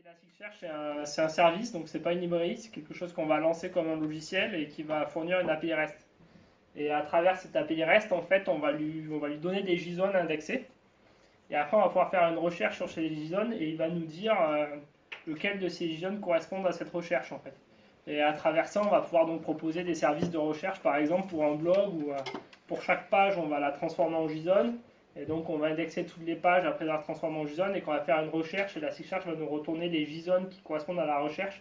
Elasticsearch, c'est un service, donc c'est pas une librairie, c'est quelque chose qu'on va lancer comme un logiciel et qui va fournir une API REST. Et à travers cette API REST, en fait, on va lui donner des JSON indexés. Et après, on va pouvoir faire une recherche sur ces JSON et il va nous dire lequel de ces JSON correspond à cette recherche, en fait. Et à travers ça, on va pouvoir donc proposer des services de recherche, par exemple pour un blog ou pour chaque page, on va la transformer en JSON. Et donc, on va indexer toutes les pages après la transformer en JSON et quand on va faire une recherche, et la Elasticsearch va nous retourner les JSON qui correspondent à la recherche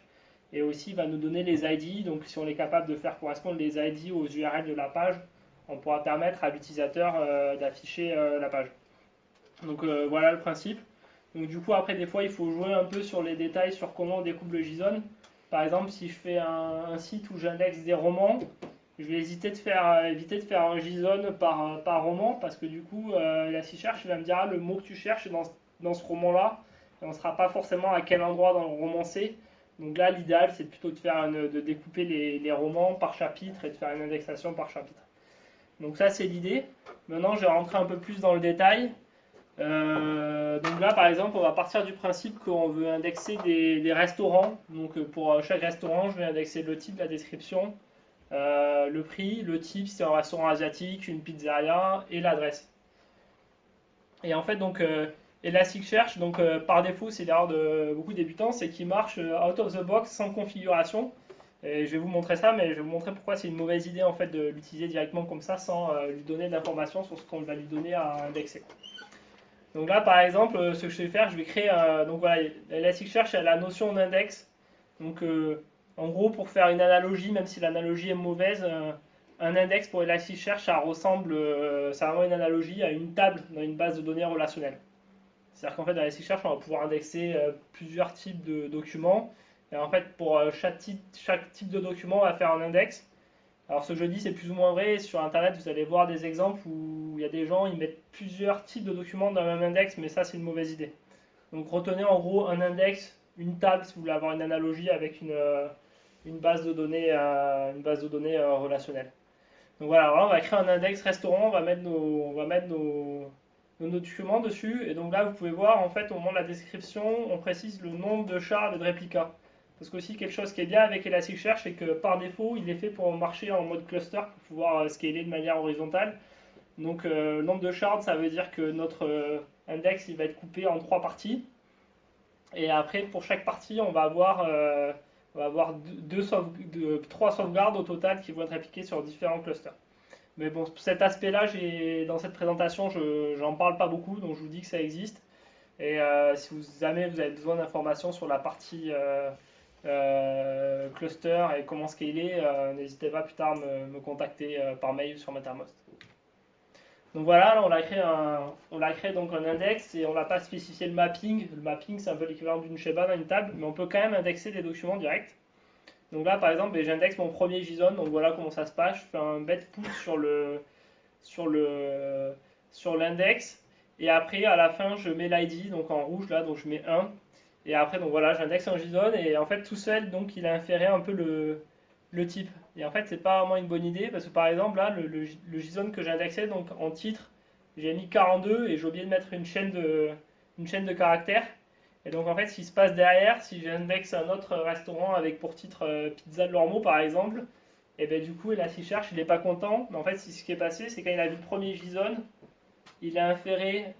et aussi va nous donner les ID. Donc, si on est capable de faire correspondre les ID aux URL de la page, on pourra permettre à l'utilisateur d'afficher la page. Donc, voilà le principe. Donc, du coup, après, des fois, il faut jouer un peu sur les détails sur comment on découpe le JSON. Par exemple, si je fais un site où j'indexe des romans, je vais éviter de faire un JSON par roman parce que du coup, Elasticsearch va me dire le mot que tu cherches dans ce roman-là et on ne saura pas forcément à quel endroit dans le roman c'est. Donc là, l'idéal, c'est plutôt de découper les romans par chapitre et de faire une indexation par chapitre. Donc ça, c'est l'idée. Maintenant, je vais rentrer un peu plus dans le détail. Donc là, par exemple, on va partir du principe qu'on veut indexer des restaurants. Donc pour chaque restaurant, je vais indexer le type, la description, le prix, le type, c'est un restaurant asiatique, une pizzeria et l'adresse. Et en fait, donc Elasticsearch, donc par défaut, c'est l'erreur de beaucoup de débutants, c'est qu'il marche out of the box sans configuration. Et je vais vous montrer ça, mais je vais vous montrer pourquoi c'est une mauvaise idée en fait de l'utiliser directement comme ça sans lui donner d'informations sur ce qu'on va lui donner à indexer. Donc là, par exemple, ce que je vais faire, je vais créer. Donc voilà, Elasticsearch a la notion d'index. Donc en gros, pour faire une analogie, même si l'analogie est mauvaise, un index pour Elasticsearch, ça ressemble, c'est vraiment une analogie à une table dans une base de données relationnelle. C'est-à-dire qu'en fait, dans Elasticsearch, on va pouvoir indexer plusieurs types de documents. Et en fait, pour chaque type de document, on va faire un index. Alors ce que je dis, c'est plus ou moins vrai. Sur Internet, vous allez voir des exemples où il y a des gens, ils mettent plusieurs types de documents dans le même index, mais ça, c'est une mauvaise idée. Donc retenez en gros un index, une table, si vous voulez avoir une analogie avec une base de données, relationnelle. Donc voilà, alors là, on va créer un index restaurant, on va mettre nos documents dessus. Et donc là, vous pouvez voir, en fait, au moment de la description, on précise le nombre de chars et de réplicas. Parce qu'aussi, quelque chose qui est bien avec Elasticsearch, c'est que par défaut, il est fait pour marcher en mode cluster pour pouvoir scaler de manière horizontale. Donc, le nombre de shards, ça veut dire que notre index, il va être coupé en 3 parties. Et après, pour chaque partie, on va avoir 3 sauvegardes au total qui vont être appliquées sur différents clusters. Mais bon, cet aspect-là, dans cette présentation, je n'en parle pas beaucoup, donc je vous dis que ça existe. Et si jamais vous avez besoin d'informations sur la partie cluster et comment scaler, n'hésitez pas plus tard à me contacter par mail sur Mattermost. Donc voilà, là, on a créé donc un index et on n'a pas spécifié le mapping. Le mapping, c'est un peu l'équivalent d'une Sheba dans une table, mais on peut quand même indexer des documents directs. Donc là, par exemple, j'indexe mon premier JSON, donc voilà comment ça se passe. Je fais un bet pull sur l'index, et après, à la fin, je mets l'ID, donc en rouge là, donc je mets 1. Et après, donc voilà, j'indexe un JSON, et en fait, tout seul, donc il a inféré un peu le type. Et en fait, c'est pas vraiment une bonne idée, parce que par exemple, là, le JSON que j'ai indexé, donc en titre, j'ai mis 42, et j'ai oublié de mettre une chaîne de caractères. Et donc en fait, ce qui se passe derrière, si j'indexe un autre restaurant avec pour titre Pizza de Lormeau par exemple, et bien du coup Elasticsearch il n'est pas content. Mais en fait, ce qui est passé, c'est quand il a vu le premier JSON, il a inféré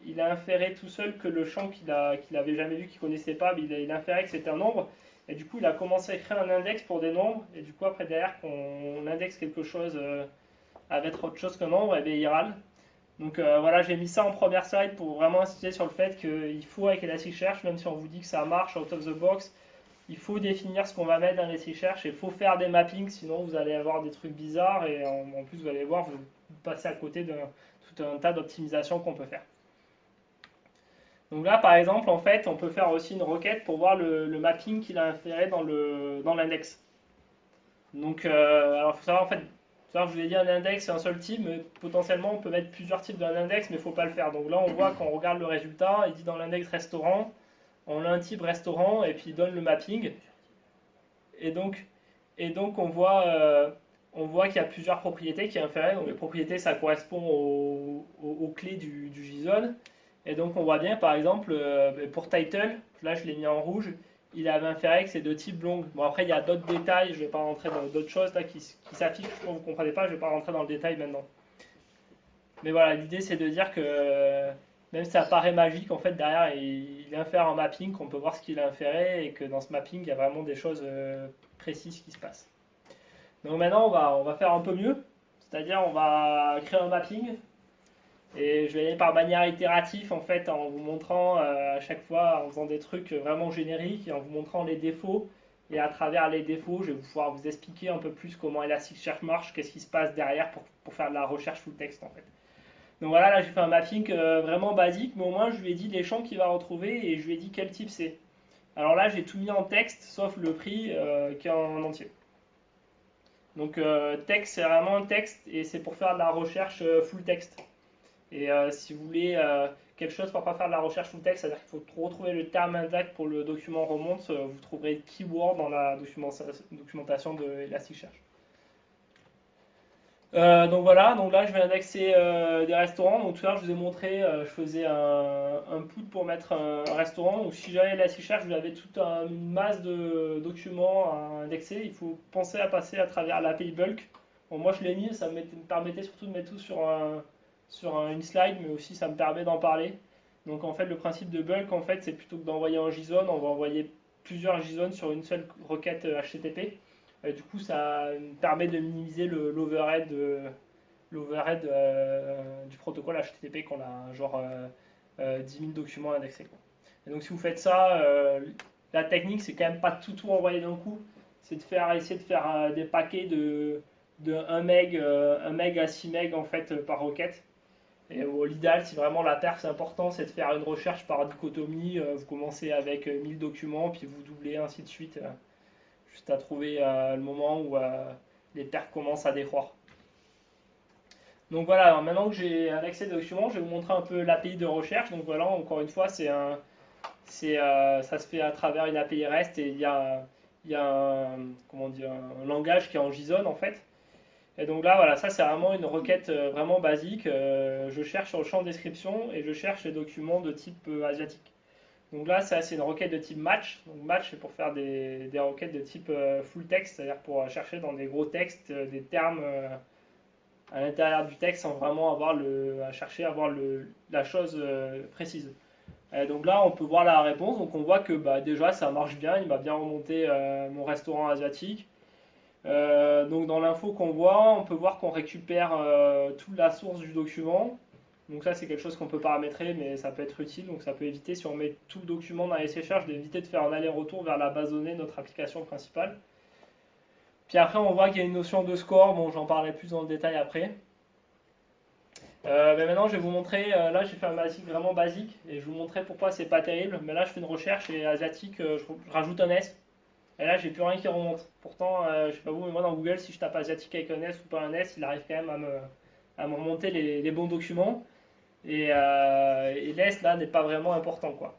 tout seul que le champ qu'il avait jamais vu, qu'il connaissait pas, mais il a inféré que c'était un nombre. Et du coup, il a commencé à écrire un index pour des nombres. Et du coup, après derrière, quand on indexe quelque chose avec autre chose qu'un nombre, et bien il râle. Donc voilà, j'ai mis ça en première slide pour vraiment insister sur le fait qu'il faut avec Elasticsearch, même si on vous dit que ça marche out of the box, il faut définir ce qu'on va mettre dans Elasticsearch et il faut faire des mappings, sinon vous allez avoir des trucs bizarres et en plus vous allez voir, vous passez à côté de tout un tas d'optimisations qu'on peut faire. Donc là par exemple, en fait, on peut faire aussi une requête pour voir le mapping qu'il a inféré dans l'index. Donc alors il faut savoir en fait, je vous ai dit un index c'est un seul type, mais potentiellement on peut mettre plusieurs types dans l'index, mais il ne faut pas le faire. Donc là on voit quand on regarde le résultat, il dit dans l'index restaurant, on a un type restaurant et puis il donne le mapping. Et donc on voit qu'il y a plusieurs propriétés qui sont inférées. Donc les propriétés ça correspond aux clés du JSON. Et donc on voit bien par exemple pour title, là je l'ai mis en rouge, il avait inféré que c'est de type long. Bon, après, il y a d'autres détails, je vais pas rentrer dans d'autres choses là qui s'affichent, je pense que vous ne comprenez pas, je vais pas rentrer dans le détail maintenant. Mais voilà, l'idée c'est de dire que même si ça paraît magique, en fait, derrière, il infère un mapping, qu'on peut voir ce qu'il a inféré, et que dans ce mapping, il y a vraiment des choses précises qui se passent. Donc maintenant, on va faire un peu mieux, c'est-à-dire on va créer un mapping, et je vais y aller par manière itérative, en fait, en vous montrant à chaque fois, en faisant des trucs vraiment génériques, et en vous montrant les défauts, et à travers les défauts, je vais pouvoir vous expliquer un peu plus comment Elasticsearch marche, qu'est-ce qui se passe derrière pour faire de la recherche full text, en fait. Donc voilà, là j'ai fait un mapping vraiment basique, mais au moins je lui ai dit les champs qu'il va retrouver et je lui ai dit quel type c'est. Alors là j'ai tout mis en texte, sauf le prix qui est en entier. Donc texte c'est vraiment un texte et c'est pour faire de la recherche full text. Et si vous voulez quelque chose pour pas faire de la recherche full text, c'est-à-dire qu'il faut retrouver le terme exact pour le document remonte, vous trouverez keyword dans la documentation de Elasticsearch. Donc voilà, donc là je vais indexer des restaurants. Donc tout à l'heure je vous ai montré, je faisais un put pour mettre un restaurant. Donc si j'avais Elasticsearch, vous avez toute une masse de documents à indexer. Il faut penser à passer à travers l'API bulk. Bon, moi je l'ai mis, ça me permettait surtout de mettre tout sur une slide, mais aussi ça me permet d'en parler. Donc en fait le principe de bulk, en fait, c'est plutôt que d'envoyer un JSON, on va envoyer plusieurs JSON sur une seule requête HTTP. Du coup, ça permet de minimiser l'overhead du protocole HTTP qu'on a genre 10 000 documents indexés, quoi. Et donc si vous faites ça, la technique c'est quand même pas tout envoyer d'un coup, c'est de essayer de faire des paquets de 1 meg à 6 meg en fait par requête. Et l'idéal, si vraiment la perf c'est important, c'est de faire une recherche par dichotomie. Vous commencez avec 1000 documents, puis vous doublez ainsi de suite, juste à trouver le moment où les perfs commencent à décroître. Donc voilà, alors maintenant que j'ai un accès de documents, je vais vous montrer un peu l'API de recherche. Donc voilà, encore une fois, ça se fait à travers une API REST et il y a un langage qui est en JSON en fait. Et donc là, voilà, ça c'est vraiment une requête vraiment basique. Je cherche sur le champ de description et je cherche les documents de type asiatique. Donc là, ça c'est une requête de type match. Donc match c'est pour faire des requêtes de type full text, c'est-à-dire pour chercher dans des gros textes des termes à l'intérieur du texte sans vraiment chercher à avoir la chose précise. Et donc là, on peut voir la réponse. Donc on voit que déjà ça marche bien. Il m'a bien remonté mon restaurant asiatique. Donc dans l'info qu'on voit, on peut voir qu'on récupère toute la source du document. Donc ça c'est quelque chose qu'on peut paramétrer, mais ça peut être utile. Donc ça peut éviter, si on met tout le document dans Elasticsearch, d'éviter de faire un aller-retour vers la base de données de notre application principale. Puis après on voit qu'il y a une notion de score, bon j'en parlerai plus dans le détail après. Mais maintenant je vais vous montrer, là j'ai fait un basique vraiment basique, et je vais vous montrer pourquoi c'est pas terrible. Mais là je fais une recherche et asiatique, je rajoute un S. Et là, j'ai plus rien qui remonte. Pourtant, je sais pas vous, mais moi dans Google, si je tape asiatique avec un S ou pas un S, il arrive quand même à me remonter les bons documents. Et l'S là n'est pas vraiment important, quoi.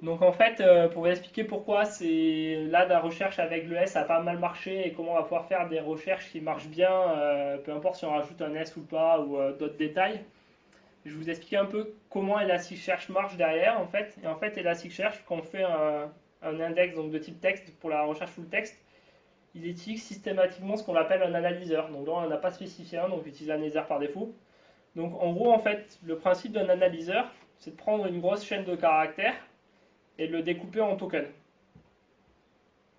Donc en fait, pour vous expliquer pourquoi c'est là la recherche avec le S a pas mal marché et comment on va pouvoir faire des recherches qui marchent bien, peu importe si on rajoute un S ou pas ou d'autres détails. Je vais vous expliquer un peu comment Elasticsearch marche derrière en fait. Et en fait, Elasticsearch, quand on fait un index donc de type texte pour la recherche full text, il utilise systématiquement ce qu'on appelle un analyseur. Donc là, on n'a pas spécifié un, donc il utilise l'analyseur par défaut. Donc en gros, en fait, le principe d'un analyseur, c'est de prendre une grosse chaîne de caractères et de le découper en tokens.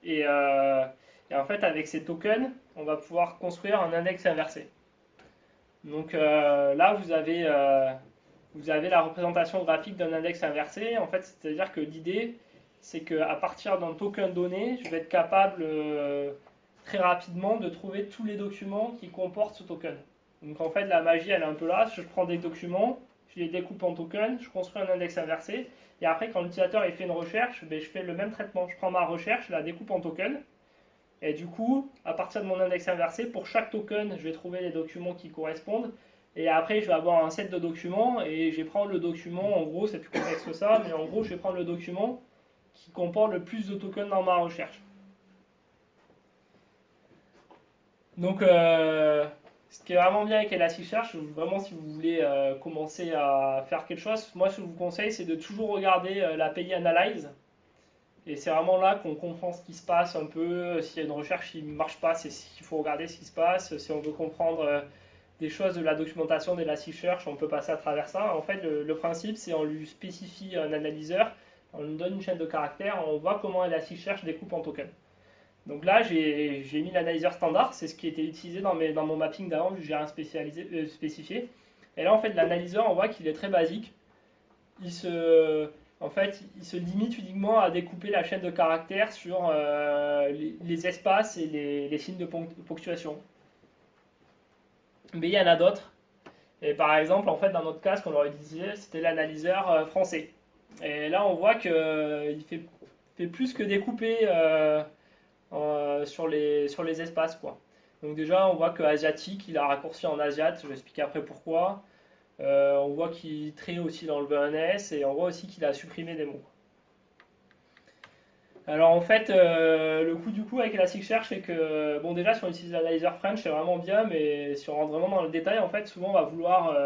Et en fait, avec ces tokens, on va pouvoir construire un index inversé. Donc là, vous avez la représentation graphique d'un index inversé. En fait, c'est-à-dire que l'idée, c'est qu'à partir d'un token donné, je vais être capable très rapidement de trouver tous les documents qui comportent ce token. Donc en fait, la magie, elle est un peu là. Je prends des documents, je les découpe en tokens, je construis un index inversé. Et après, quand l'utilisateur fait une recherche, je fais le même traitement. Je prends ma recherche, je la découpe en tokens. Et du coup, à partir de mon index inversé, pour chaque token, je vais trouver les documents qui correspondent. Et après, je vais avoir un set de documents et je vais prendre le document, en gros, c'est plus complexe que ça, mais en gros, je vais prendre le document qui comporte le plus de tokens dans ma recherche. Donc, ce qui est vraiment bien avec Elasticsearch, vraiment si vous voulez commencer à faire quelque chose, moi ce que je vous conseille c'est de toujours regarder l'API Analyze. Et c'est vraiment là qu'on comprend ce qui se passe un peu. S'il y a une recherche qui ne marche pas, c'est qu'il faut regarder ce qui se passe. Si on veut comprendre des choses de la documentation d'Elasticsearch, on peut passer à travers ça. En fait, le principe, c'est on lui spécifie un analyseur, on lui donne une chaîne de caractères, on voit comment Elasticsearch découpe en tokens. Donc là, j'ai mis l'analyseur standard, c'est ce qui était utilisé dans mon mapping d'avant, vu que j'ai rien spécifié. Et là, en fait, l'analyseur, on voit qu'il est très basique. En fait, il se limite uniquement à découper la chaîne de caractères sur les espaces et les signes de ponctuation. Mais il y en a d'autres. Et par exemple, en fait, dans notre cas, ce qu'on aurait utilisé, c'était l'analyseur français. Et là, on voit qu'il fait plus que découper sur les espaces, quoi. Donc déjà, on voit que asiatique, il a raccourci en asiat, je vais expliquer après pourquoi. On voit qu'il trie aussi dans le VNS et on voit aussi qu'il a supprimé des mots. Alors en fait, le coup du coup avec Elasticsearch, c'est que, bon déjà si on utilise l'analyzer French, c'est vraiment bien, mais si on rentre vraiment dans le détail, en fait, souvent on va vouloir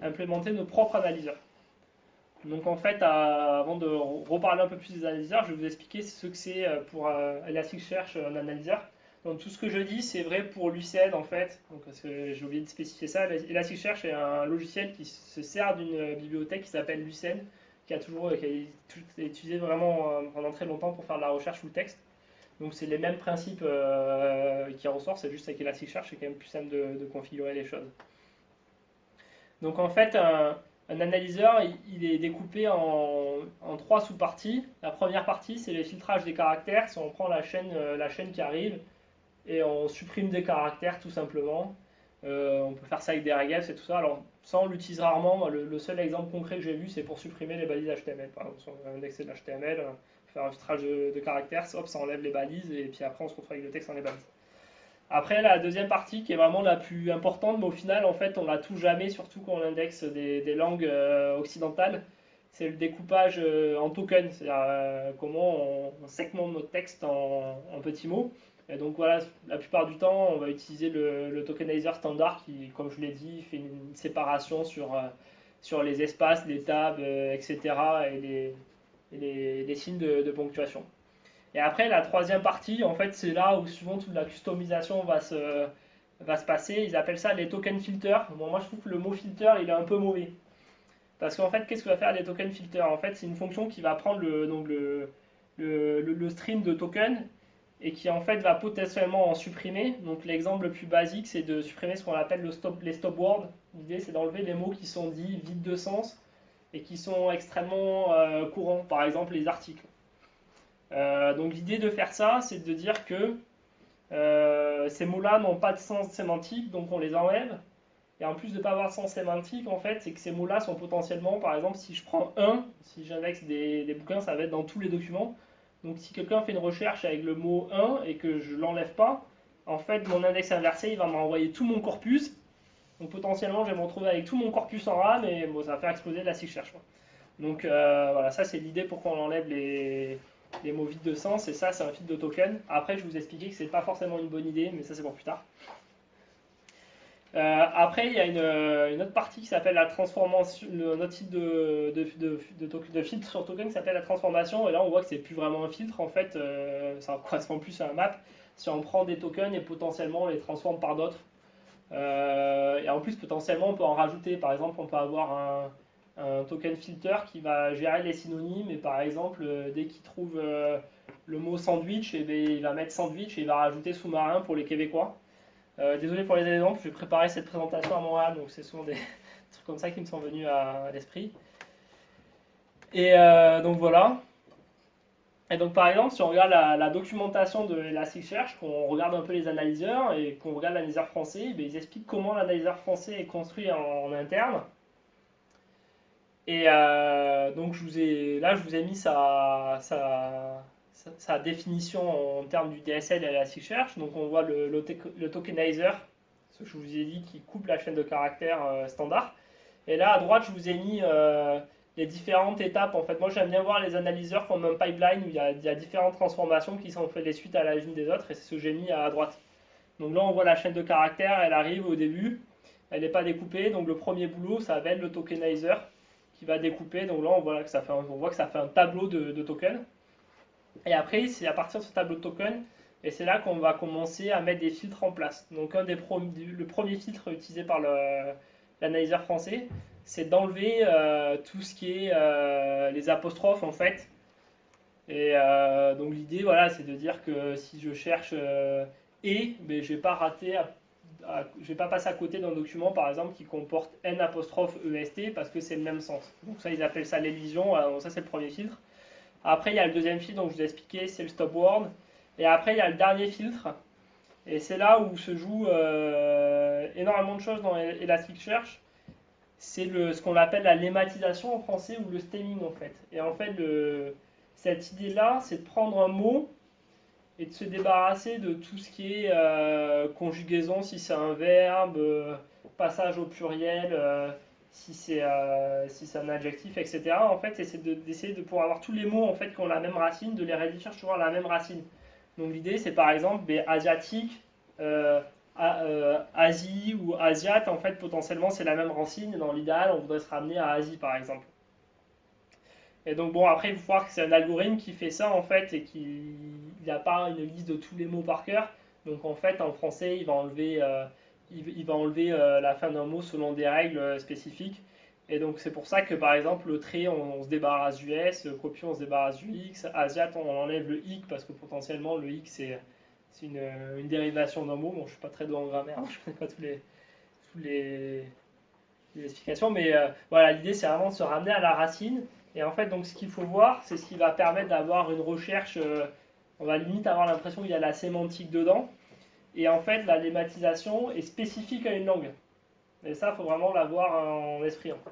implémenter nos propres analyseurs. Donc en fait, avant de reparler un peu plus des analyseurs, je vais vous expliquer ce que c'est pour Elasticsearch un analyseur. Donc tout ce que je dis, c'est vrai pour Lucene en fait, donc, parce que j'ai oublié de spécifier ça. Elasticsearch est un logiciel qui se sert d'une bibliothèque qui s'appelle Lucene, qui a été utilisé vraiment pendant très longtemps pour faire de la recherche full texte. Donc c'est les mêmes principes qui ressortent, c'est juste avec Elasticsearch, c'est quand même plus simple de configurer les choses. Donc en fait, un analyseur, il est découpé en trois sous-parties. La première partie, c'est le filtrage des caractères. Si on prend la chaîne qui arrive et on supprime des caractères tout simplement. On peut faire ça avec des regex et tout ça. Alors ça, on l'utilise rarement. Le seul exemple concret que j'ai vu, c'est pour supprimer les balises HTML. Par exemple, si on veut indexer de l'HTML, faire un filtrage de caractères, hop, ça enlève les balises et puis après on se retrouve avec le texte sans les balises. Après, la deuxième partie qui est vraiment la plus importante, mais au final, en fait, on la touche jamais, surtout quand on indexe des langues occidentales, c'est le découpage en tokens, c'est-à-dire comment on segmente notre texte en petits mots. Et donc voilà, la plupart du temps, on va utiliser le tokenizer standard qui, comme je l'ai dit, fait une séparation sur les espaces, les tables, etc. et les signes de ponctuation. Et après, la troisième partie, en fait, c'est là où souvent toute la customisation va se passer. Ils appellent ça les token filters. Bon, moi, je trouve que le mot filter, il est un peu mauvais. Parce qu'en fait, qu'est-ce que va faire les token filters? En fait, c'est une fonction qui va prendre le stream de token et qui, en fait, va potentiellement en supprimer. Donc, l'exemple le plus basique, c'est de supprimer ce qu'on appelle les stop words. L'idée, c'est d'enlever les mots qui sont dits vides de sens et qui sont extrêmement courants. Par exemple, les articles. Donc l'idée de faire ça, c'est de dire que ces mots-là n'ont pas de sens sémantique, donc on les enlève. Et en plus de ne pas avoir de sens sémantique, en fait, c'est que ces mots-là sont potentiellement, par exemple, si je prends si j'indexe des bouquins, ça va être dans tous les documents. Donc si quelqu'un fait une recherche avec le mot 1 et que je ne l'enlève pas, en fait, mon index inversé, il va m'envoyer tout mon corpus. Donc potentiellement, je vais me retrouver avec tout mon corpus en RAM et bon, ça va faire exploser Elasticsearch. Donc voilà, ça c'est l'idée pourquoi on enlève les mots vides de sens, et ça c'est un filtre de token. Après je vais vous expliquer que c'est pas forcément une bonne idée, mais ça c'est pour plus tard. Après il y a une autre partie qui s'appelle la transformation, un autre type de filtre sur token qui s'appelle la transformation, et là on voit que c'est plus vraiment un filtre en fait, ça correspond plus à un map. Si on prend des tokens et potentiellement on les transforme par d'autres, et en plus potentiellement on peut en rajouter. Par exemple on peut avoir un token filter qui va gérer les synonymes, et par exemple dès qu'il trouve le mot sandwich, et bien, il va mettre sandwich et il va rajouter sous-marin pour les Québécois. Désolé pour les exemples, j'ai préparé cette présentation à Montréal, donc c'est souvent des trucs comme ça qui me sont venus à l'esprit. Et donc voilà. Et donc par exemple, si on regarde la documentation de Elasticsearch, qu'on regarde un peu les analyseurs et qu'on regarde l'analyseur français, eh ils expliquent comment l'analyseur français est construit en interne. Et donc je vous ai mis sa définition en termes du DSL et Elasticsearch. Donc on voit le tokenizer, ce que je vous ai dit, qui coupe la chaîne de caractères standard. Et là à droite, je vous ai mis les différentes étapes. En fait, moi j'aime bien voir les analyseurs comme un pipeline où il y a différentes transformations qui sont faites les suites à l'une des autres, et c'est ce que j'ai mis à droite. Donc là on voit la chaîne de caractères, elle arrive au début, elle n'est pas découpée. Donc le premier boulot, ça va être le tokenizer qui va découper. Donc là on voit que ça fait un tableau de tokens. Et après, c'est à partir de ce tableau de token, et c'est là qu'on va commencer à mettre des filtres en place. Donc le premier filtre utilisé par l'analyseur français, c'est d'enlever tout ce qui est les apostrophes en fait. Et donc l'idée, voilà, c'est de dire que si je cherche et, mais je vais pas rater, je vais pas passer à côté d'un document par exemple qui comporte n apostrophe est parce que c'est le même sens. Donc ça, ils appellent ça l'élision. Donc ça, c'est le premier filtre. Après, il y a le deuxième filtre, donc je vous ai expliqué, c'est le stop word. Et après, il y a le dernier filtre. Et c'est là où se joue énormément de choses dans Elasticsearch. C'est ce qu'on appelle la lématisation en français ou le stemming en fait. Et en fait, cette idée-là, c'est de prendre un mot et de se débarrasser de tout ce qui est conjugaison, si c'est un verbe, passage au pluriel, si c'est un adjectif, etc. En fait, c'est d'essayer de pouvoir avoir tous les mots en fait, qui ont la même racine, de les réduire toujours à la même racine. Donc l'idée, c'est par exemple asiatique, Asie ou Asiate, en fait, potentiellement, c'est la même racine. Dans l'idéal, on voudrait se ramener à Asie, par exemple. Et donc, bon, après, il faut voir que c'est un algorithme qui fait ça, en fait, et qui n'a pas une liste de tous les mots par cœur. Donc, en fait, en français, il va enlever la fin d'un mot selon des règles spécifiques. Et donc, c'est pour ça que, par exemple, le trait, on se débarrasse du S, le copier, on se débarrasse du X. Asiat, on enlève le X, parce que potentiellement, le X, c'est une dérivation d'un mot. Bon, je ne suis pas très doué en grammaire, je ne connais pas toutes les explications, mais voilà, l'idée, c'est vraiment de se ramener à la racine. Et en fait, donc, ce qu'il faut voir, c'est ce qui va permettre d'avoir une recherche. On va limite avoir l'impression qu'il y a la sémantique dedans. Et en fait, la lématisation est spécifique à une langue. Et ça, il faut vraiment l'avoir en esprit. En fait.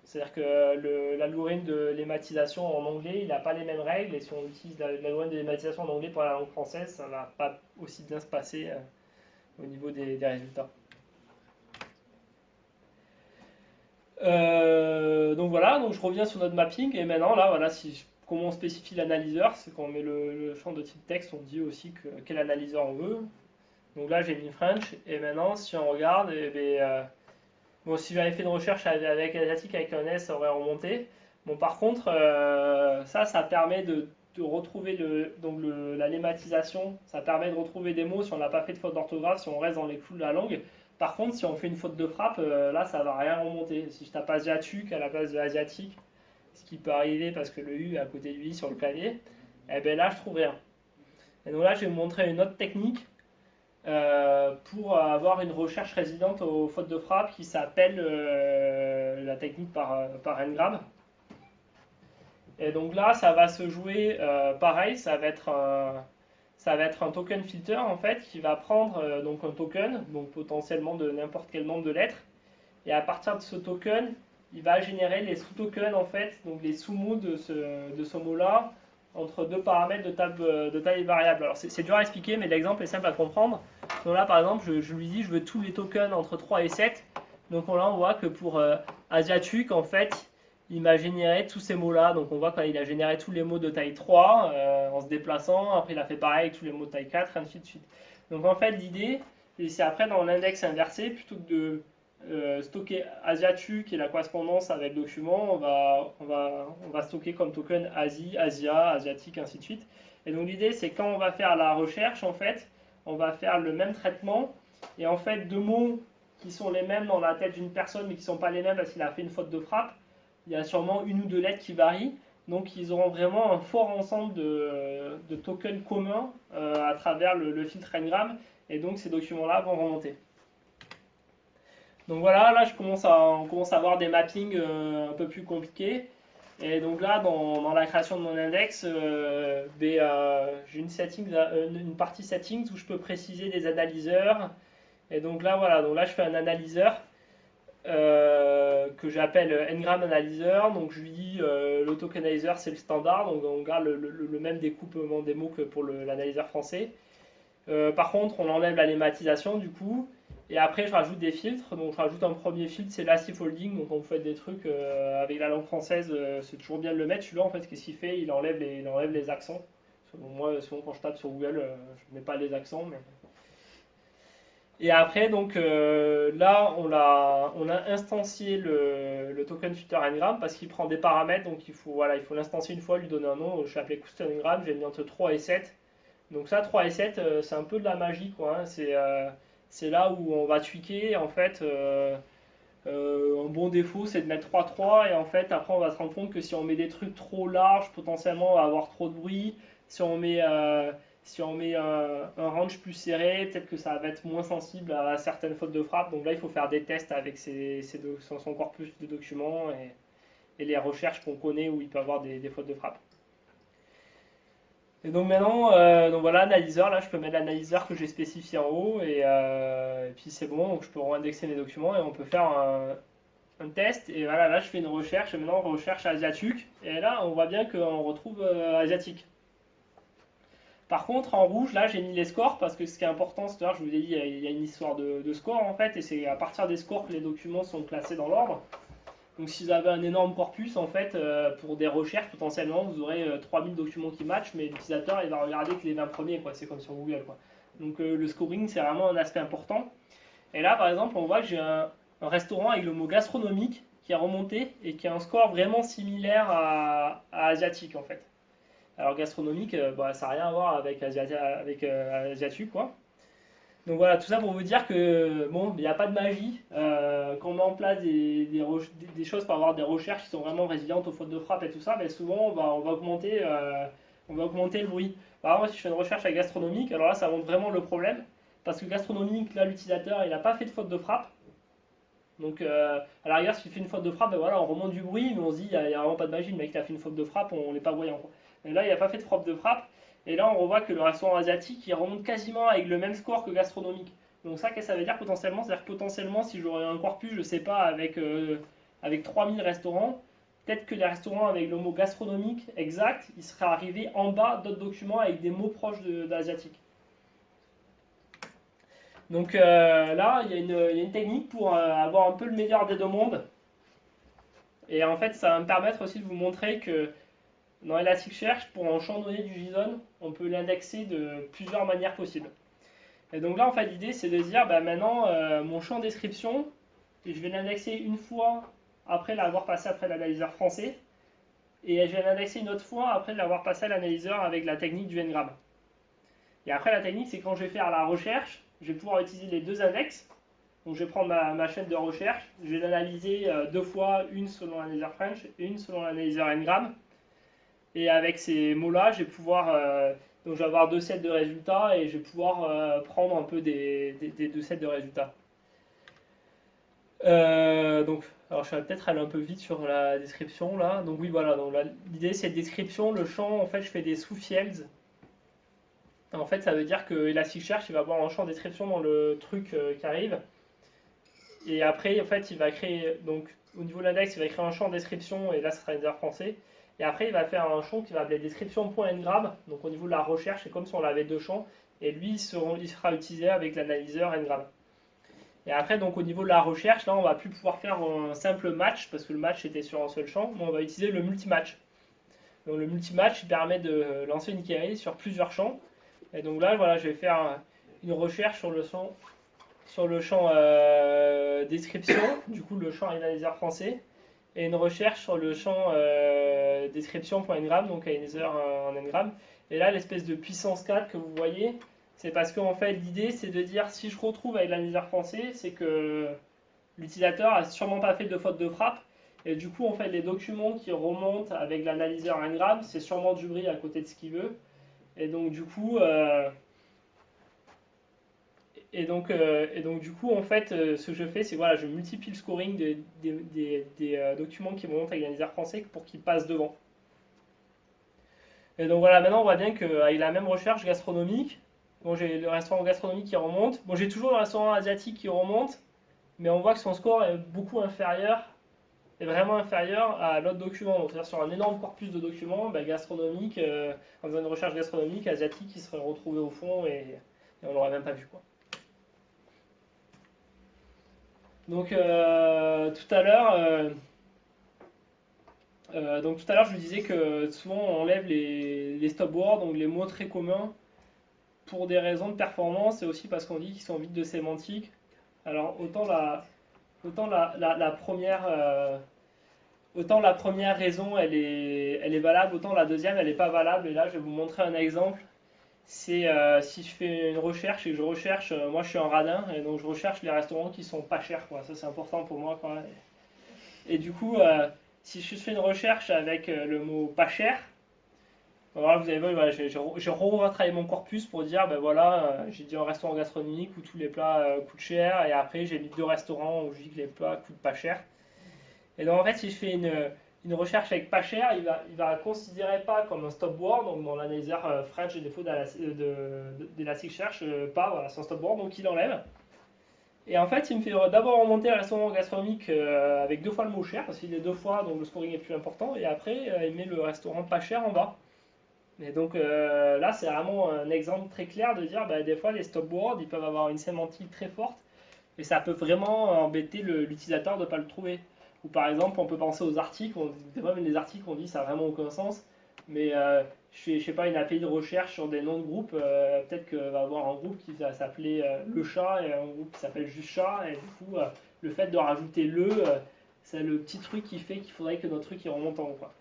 C'est-à-dire que l'algorithme de lématisation en anglais, il n'a pas les mêmes règles. Et si on utilise l'algorithme de lématisation en anglais pour la langue française, ça ne va pas aussi bien se passer au niveau des résultats. Donc voilà, donc je reviens sur notre mapping et maintenant là, voilà, comment on spécifie l'analyseur, c'est quand on met le champ de type texte, on dit aussi quel analyseur on veut. Donc là, j'ai mis French et maintenant, si on regarde, bon, si j'avais fait une recherche avec asiatique avec un S, ça aurait remonté. Bon, par contre, ça permet de retrouver la lématisation, ça permet de retrouver des mots si on n'a pas fait de faute d'orthographe, si on reste dans les clous de la langue. Par contre, si on fait une faute de frappe, là, ça va rien remonter. Si je tape asiatique à la place de asiatique, ce qui peut arriver parce que le U est à côté du I sur le clavier, et bien là, je trouve rien. Et donc là, je vais vous montrer une autre technique pour avoir une recherche résidente aux fautes de frappe qui s'appelle la technique par n-gram. Et donc là, ça va se jouer pareil, ça va être un token filter en fait qui va prendre donc un token, donc potentiellement de n'importe quel nombre de lettres, et à partir de ce token, il va générer les sous-tokens en fait, donc les sous-mots de ce mot-là entre deux paramètres de taille variable. Alors c'est dur à expliquer, mais l'exemple est simple à comprendre. Donc là par exemple, je lui dis je veux tous les tokens entre 3 et 7. Donc là on voit que pour asiatique en fait, il m'a généré tous ces mots-là. Donc on voit qu'il a généré tous les mots de taille 3 en se déplaçant. Après il a fait pareil avec tous les mots de taille 4, ainsi de suite. Donc en fait l'idée, c'est après dans l'index inversé, plutôt que de stocker asiatique et la correspondance avec le document, on va stocker comme token Asie, Asia, asiatique, ainsi de suite. Et donc l'idée c'est quand on va faire la recherche, en fait, on va faire le même traitement. Et en fait, deux mots qui sont les mêmes dans la tête d'une personne mais qui ne sont pas les mêmes parce qu'il a fait une faute de frappe, il y a sûrement une ou deux lettres qui varient. Donc ils auront vraiment un fort ensemble de tokens communs à travers le filtre n-gram. Et donc ces documents-là vont remonter. Donc voilà, là on commence à avoir des mappings un peu plus compliqués. Et donc là, dans la création de mon index, j'ai une partie settings où je peux préciser des analyseurs. Et donc là, voilà, donc là je fais un analyseur que j'appelle ngram analyzer. Donc je lui dis le tokenizer c'est le standard, donc on garde le même découpement des mots que pour l'analyseur français. Par contre, on enlève la lématisation du coup. Et après, je rajoute des filtres. Donc, je rajoute un premier filtre, c'est l'ASCII folding. Donc, quand vous faites des trucs avec la langue française, c'est toujours bien de le mettre. Celui-là, en fait, qu'est-ce qu'il fait? Il enlève les accents. Moi, souvent, quand je tape sur Google, je ne mets pas les accents. Mais... Et après, donc là, on a instancié le token Twitter Ngram parce qu'il prend des paramètres. Donc voilà, il faut l'instancier une fois, lui donner un nom. Je l'ai appelé Custom Ngram, j'ai mis entre 3 et 7. Donc ça, 3 et 7, c'est un peu de la magie, quoi, hein. C'est là où on va tweaker. En fait, un bon défaut, c'est de mettre 3-3. Et en fait, après, on va se rendre compte que si on met des trucs trop larges, potentiellement, on va avoir trop de bruit. Si on met un range plus serré, peut-être que ça va être moins sensible à certaines fautes de frappe. Donc là, il faut faire des tests avec son corpus de documents et les recherches qu'on connaît où il peut y avoir des fautes de frappe. Et donc maintenant, donc voilà, analyseur, là je peux mettre l'analyseur que j'ai spécifié en haut et puis c'est bon, donc je peux re-indexer mes documents et on peut faire un test. Et voilà, là je fais une recherche et maintenant on recherche asiatique et là on voit bien qu'on retrouve asiatique. Par contre, en rouge, là j'ai mis les scores parce que ce qui est important, c'est que je vous ai dit, il y a une histoire de score en fait et c'est à partir des scores que les documents sont classés dans l'ordre. Donc si vous avez un énorme corpus, en fait, pour des recherches, potentiellement, vous aurez 3000 documents qui matchent, mais l'utilisateur, il va regarder que les 20 premiers, quoi. C'est comme sur Google, quoi. Donc le scoring, c'est vraiment un aspect important. Et là, par exemple, on voit que j'ai un restaurant avec le mot gastronomique qui a remonté et qui a un score vraiment similaire à asiatique, en fait. Alors gastronomique, bah, ça n'a rien à voir avec, asiatique, quoi. Donc voilà, tout ça pour vous dire que bon, il n'y a pas de magie. Quand on met en place des choses pour avoir des recherches qui sont vraiment résilientes aux fautes de frappe et tout ça, mais souvent on va augmenter le bruit. Par exemple, si je fais une recherche à gastronomique, alors là ça montre vraiment le problème. Parce que gastronomique, là l'utilisateur il n'a pas fait de faute de frappe. Donc à la rigueur, s'il fait une faute de frappe, ben voilà, on remonte du bruit, mais on se dit il n'y a vraiment pas de magie, le mec il a fait une faute de frappe, on n'est pas voyant, quoi. Mais là il n'a pas fait de frappe de frappe. Et là, on revoit que le restaurant asiatique, il remonte quasiment avec le même score que gastronomique. Donc ça, qu'est-ce que ça veut dire potentiellement? C'est-à-dire que potentiellement, si j'aurais un corpus, je sais pas, avec 3000 restaurants, peut-être que les restaurants avec le mot gastronomique exact, ils seraient arrivés en bas d'autres documents avec des mots proches d'asiatique. Donc là, il y a une technique pour avoir un peu le meilleur des deux mondes. Et en fait, ça va me permettre aussi de vous montrer que dans Elasticsearch, pour un champ donné du JSON, on peut l'indexer de plusieurs manières possibles. Et donc là, en fait, l'idée, c'est de dire, bah, maintenant, mon champ description, je vais l'indexer une fois après l'avoir passé après l'analyseur français, et je vais l'indexer une autre fois après l'avoir passé à l'analyseur avec la technique du ngram. Et après, la technique, c'est quand je vais faire la recherche, je vais pouvoir utiliser les deux index. Donc je vais prendre ma chaîne de recherche, je vais l'analyser deux fois, une selon l'analyseur French, une selon l'analyseur ngram. Et avec ces mots-là, je vais pouvoir, donc je vais avoir deux sets de résultats et je vais pouvoir prendre un peu des deux sets de résultats. Donc, alors je vais peut-être aller un peu vite sur la description là. Donc oui, voilà. Donc l'idée c'est description. Le champ, en fait, je fais des sous-fields. En fait, ça veut dire que Elasticsearch il va avoir un champ description dans le truc qui arrive. Et après, en fait, il va créer donc au niveau de l'index, il va créer un champ description et là, ça sera un français. Et après, il va faire un champ qui va appeler description.ngram. Donc au niveau de la recherche, c'est comme si on avait deux champs. Et lui, il sera utilisé avec l'analyseur ngram. Et après, donc au niveau de la recherche, là, on va plus pouvoir faire un simple match parce que le match était sur un seul champ. Mais on va utiliser le multimatch. Donc le multimatch, il permet de lancer une query sur plusieurs champs. Et donc là, voilà, je vais faire une recherche sur le champ description, du coup le champ analyseur français, et une recherche sur le champ description.ngram, donc analyseur en ngram. Et là, l'espèce de puissance 4 que vous voyez, c'est parce qu'en fait, l'idée, c'est de dire si je retrouve avec l'analyseur français, c'est que l'utilisateur a sûrement pas fait de faute de frappe. Et du coup, en fait, les documents qui remontent avec l'analyseur ngram, c'est sûrement du bruit à côté de ce qu'il veut. Et donc, du coup, du coup, en fait, ce que je fais, c'est voilà, je multiplie le scoring des documents qui remontent avec l'analyseur français pour qu'ils passent devant. Et donc voilà, maintenant on voit bien qu'avec la même recherche gastronomique, bon, j'ai le restaurant gastronomique qui remonte. Bon, j'ai toujours le restaurant asiatique qui remonte, mais on voit que son score est beaucoup inférieur, est vraiment inférieur à l'autre document. Donc, c'est-à-dire sur un énorme corpus de documents, ben, gastronomique, en faisant une recherche gastronomique, asiatique, qui serait retrouvé au fond et on l'aurait même pas vu, quoi. Donc tout à l'heure, je vous disais que souvent on enlève les stop words, donc les mots très communs, pour des raisons de performance et aussi parce qu'on dit qu'ils sont vides de sémantique. Alors autant la première raison elle est valable, autant la deuxième elle n'est pas valable. Et là je vais vous montrer un exemple. C'est si je fais une recherche et que je recherche, moi je suis un radin et donc je recherche les restaurants qui sont pas chers, quoi. Ça c'est important pour moi, quoi. Et du coup, si je fais une recherche avec le mot pas cher, voilà, vous avez vu, voilà, j'ai retravaillé mon corpus pour dire, ben voilà, j'ai dit un restaurant gastronomique où tous les plats coûtent cher, et après j'ai mis 2 restaurants où je dis que les plats coûtent pas cher. Et donc en fait, si je fais une recherche avec pas cher, il va considérer pas comme un stop word, donc dans l'analyseur French et défaut d'Elasticsearch, pas, voilà, c'est un stop word, donc il enlève. Et en fait, il me fait d'abord remonter le restaurant gastronomique avec 2 fois le mot cher, parce qu'il est 2 fois, donc le scoring est plus important, et après, il met le restaurant pas cher en bas. Et donc là, c'est vraiment un exemple très clair de dire, bah, des fois, les stop words, ils peuvent avoir une sémantique très forte, et ça peut vraiment embêter l'utilisateur de ne pas le trouver. Ou par exemple, on peut penser aux articles, des fois, même les articles, on dit ça n'a vraiment aucun sens, mais je sais pas, une API de recherche sur des noms de groupes, peut-être qu'il va y avoir un groupe qui va s'appeler le chat et un groupe qui s'appelle juste chat, et du coup, le fait de rajouter c'est le petit truc qui fait qu'il faudrait que notre truc il remonte en haut, quoi.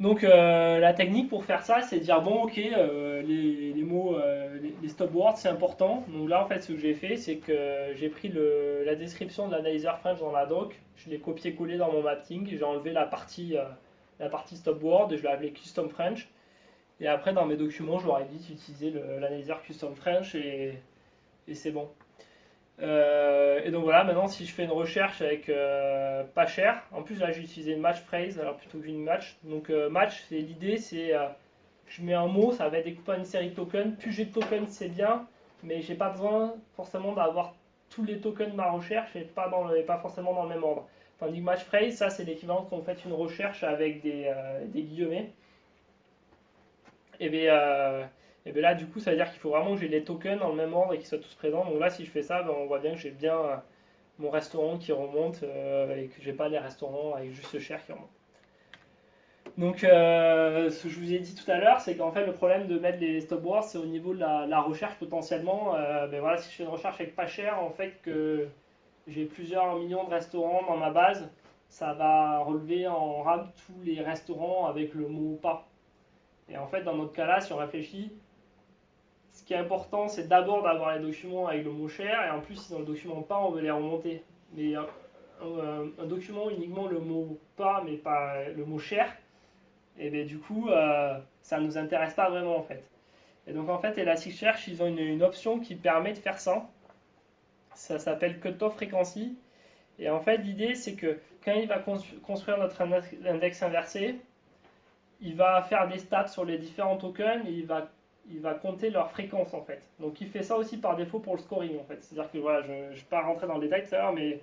Donc la technique pour faire ça, c'est de dire bon ok, les mots, les stop words c'est important. Donc là en fait ce que j'ai fait, c'est que j'ai pris la description de l'analyzer French dans la doc, je l'ai copié-collé dans mon mapping, j'ai enlevé la partie stop word et je l'ai appelé custom French. Et après dans mes documents, je leur ai dit d'utiliser l'analyzer custom French et c'est bon. Et donc voilà, maintenant si je fais une recherche avec pas cher, en plus là j'ai utilisé une match phrase alors plutôt qu'une match. Donc match, l'idée c'est je mets un mot, ça va être découpé en une série de tokens. Plus j'ai de tokens c'est bien, mais j'ai pas besoin forcément d'avoir tous les tokens de ma recherche et pas forcément dans le même ordre. Tandis que match phrase, ça c'est l'équivalent quand vous faites une recherche avec des guillemets. Et bien là, du coup, ça veut dire qu'il faut vraiment que j'ai les tokens dans le même ordre et qu'ils soient tous présents. Donc là, si je fais ça, on voit bien que j'ai bien mon restaurant qui remonte et que j'ai pas les restaurants avec juste ce cher qui remonte. Donc, ce que je vous ai dit tout à l'heure, c'est qu'en fait, le problème de mettre les stop words, c'est au niveau de la recherche potentiellement. Voilà, si je fais une recherche avec pas cher, en fait, que j'ai plusieurs millions de restaurants dans ma base, ça va relever en RAM tous les restaurants avec le mot pas. Et en fait, dans notre cas-là, si on réfléchit, ce qui est important, c'est d'abord d'avoir les documents avec le mot cher, et en plus, si dans le document pas, on veut les remonter. Mais un document uniquement le mot pas, mais pas le mot cher, et bien du coup, ça ne nous intéresse pas vraiment en fait. Et donc en fait, Elasticsearch, ils ont une option qui permet de faire ça. Ça s'appelle Cutoff Frequency. Et en fait, l'idée, c'est que quand il va construire notre index inversé, il va faire des stats sur les différents tokens et il va compter leur fréquence en fait. Donc il fait ça aussi par défaut pour le scoring en fait. C'est-à-dire que voilà, je ne vais pas rentrer dans le détail tout à l'heure, mais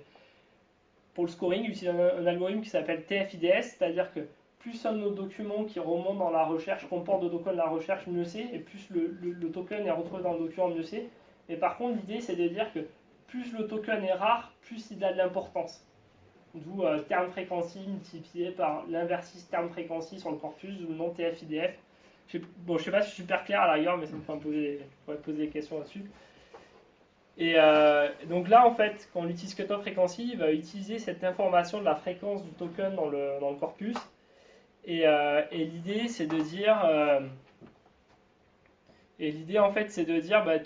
pour le scoring, il utilise un algorithme qui s'appelle TF-IDS, c'est-à-dire que plus un de nos documents qui remonte dans la recherche comporte de tokens de la recherche, mieux c'est, et plus le token est retrouvé dans le document, mieux c'est. Et par contre, l'idée c'est de dire que plus le token est rare, plus il a de l'importance. D'où terme fréquency multiplié par l'inversus terme fréquency sur le corpus ou le nom TF-IDF. Bon, je sais pas si je suis super clair à la rigueur, mais ça me fait poser des questions là-dessus. Et donc là, en fait, quand on utilise cutoff frequency, il va utiliser cette information de la fréquence du token dans le corpus. Et l'idée, c'est de dire, en fait, c'est de dire bah,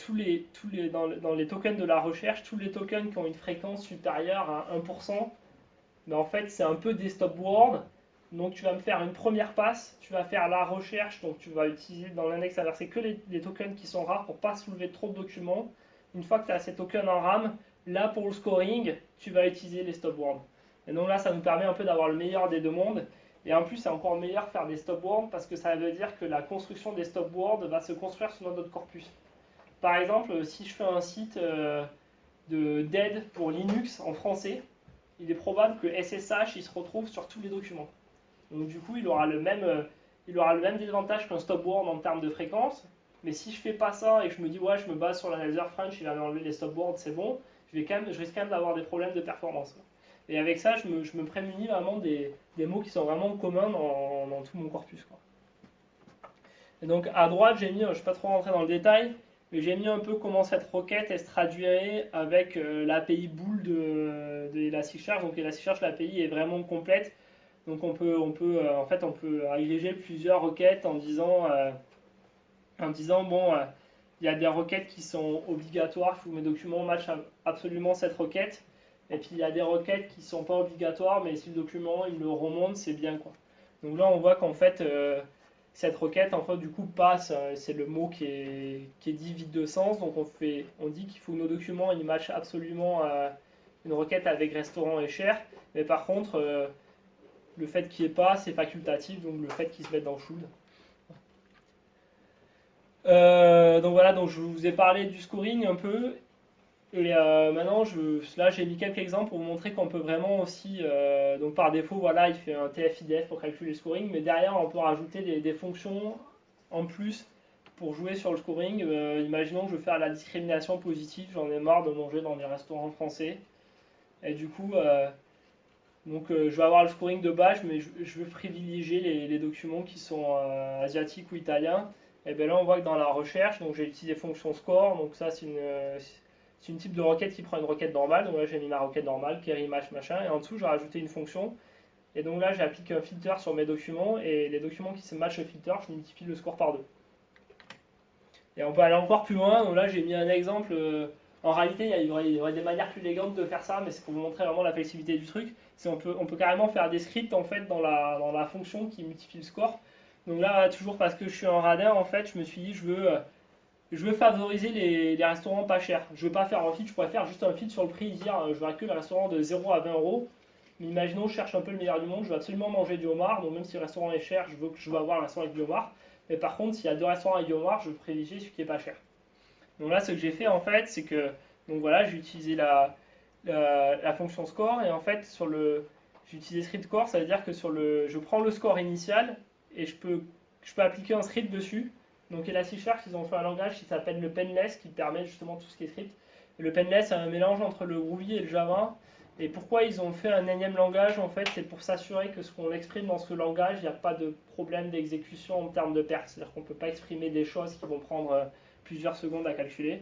dans les tokens de la recherche, tous les tokens qui ont une fréquence supérieure à 1%, mais en fait, c'est un peu des stop words. Donc, tu vas me faire une première passe, tu vas faire la recherche, donc tu vas utiliser dans l'index inversé que les tokens qui sont rares pour ne pas soulever trop de documents. Une fois que tu as ces tokens en RAM, là pour le scoring, tu vas utiliser les stop words. Et donc là, ça nous permet un peu d'avoir le meilleur des deux mondes. Et en plus, c'est encore meilleur faire des stop words parce que ça veut dire que la construction des stop words va se construire sur notre corpus. Par exemple, si je fais un site d'aide pour Linux en français, il est probable que SSH il se retrouve sur tous les documents. Donc du coup, il aura le même désavantage qu'un stop word en termes de fréquence. Mais si je fais pas ça et que je me dis ouais, je me base sur l'analyzer French, il va m'enlever les stop words, c'est bon, je risque quand même d'avoir des problèmes de performance. Et avec ça, je me prémunis vraiment des mots qui sont vraiment communs dans tout mon corpus, quoi. Et donc à droite, j'ai mis, je ne vais pas trop rentrer dans le détail, mais j'ai mis un peu comment cette requête elle se traduirait avec l'API bool de Elasticsearch. Donc Elasticsearch, l'API est vraiment complète. Donc en fait, on peut agréger plusieurs requêtes en disant bon, il y a des requêtes qui sont obligatoires, il faut que mes documents matchent absolument cette requête. Et puis il y a des requêtes qui ne sont pas obligatoires, mais si le document il le remonte, c'est bien quoi. Donc là, on voit qu'en fait, cette requête, en fait, du coup, passe, c'est le mot qui est dit vide de sens. Donc on dit qu'il faut que nos documents ils matchent absolument une requête avec restaurant et cher. Mais par contre, le fait qu'il n'y ait pas, c'est facultatif, donc le fait qu'il se mette dans should. Donc voilà, donc je vous ai parlé du scoring un peu. Et maintenant, là, j'ai mis quelques exemples pour vous montrer qu'on peut vraiment aussi, donc par défaut, voilà, il fait un TF-IDF pour calculer le scoring, mais derrière, on peut rajouter des fonctions en plus pour jouer sur le scoring. Imaginons que je veux faire la discrimination positive, j'en ai marre de manger dans des restaurants français. Et du coup, je vais avoir le scoring de base, mais je veux privilégier les documents qui sont asiatiques ou italiens. Et bien là, on voit que dans la recherche, donc j'ai utilisé fonction score, donc ça c'est une type de requête qui prend une requête normale. Donc là, j'ai mis ma requête normale, query match machin, et en dessous, j'ai rajouté une fonction. Et donc là, j'applique un filter sur mes documents, et les documents qui se matchent au filter, je multiplie le score par 2. Et on peut aller encore plus loin. Donc là, j'ai mis un exemple. En réalité, il y aurait des manières plus élégantes de faire ça, mais c'est pour vous montrer vraiment la flexibilité du truc. On peut carrément faire des scripts en fait dans la fonction qui multiplie le score. Donc là, toujours parce que je suis en radin, en fait, je me suis dit, je veux favoriser les restaurants pas chers. Je veux pas faire un feed, je pourrais faire juste un feed sur le prix, dire je veux que le restaurant de 0 à 20 euros. Mais imaginons, je cherche un peu le meilleur du monde, je veux absolument manger du homard, donc même si le restaurant est cher, je veux avoir un restaurant avec du homard. Mais par contre, s'il y a 2 restaurants avec du homard, je privilégie celui qui est pas cher. Donc là, ce que j'ai fait en fait, c'est que donc voilà, j'ai utilisé la fonction score et en fait j'ai utilisé script score, ça veut dire que je prends le score initial et je peux appliquer un script dessus. Donc Elasticsearch, ils ont fait un langage qui s'appelle le Penless qui permet justement tout ce qui est script. Et le Penless, c'est un mélange entre le Groovy et le Java. Et pourquoi ils ont fait un énième langage en fait, c'est pour s'assurer que ce qu'on exprime dans ce langage, il n'y a pas de problème d'exécution en termes de perte. C'est-à-dire qu'on ne peut pas exprimer des choses qui vont prendre plusieurs secondes à calculer.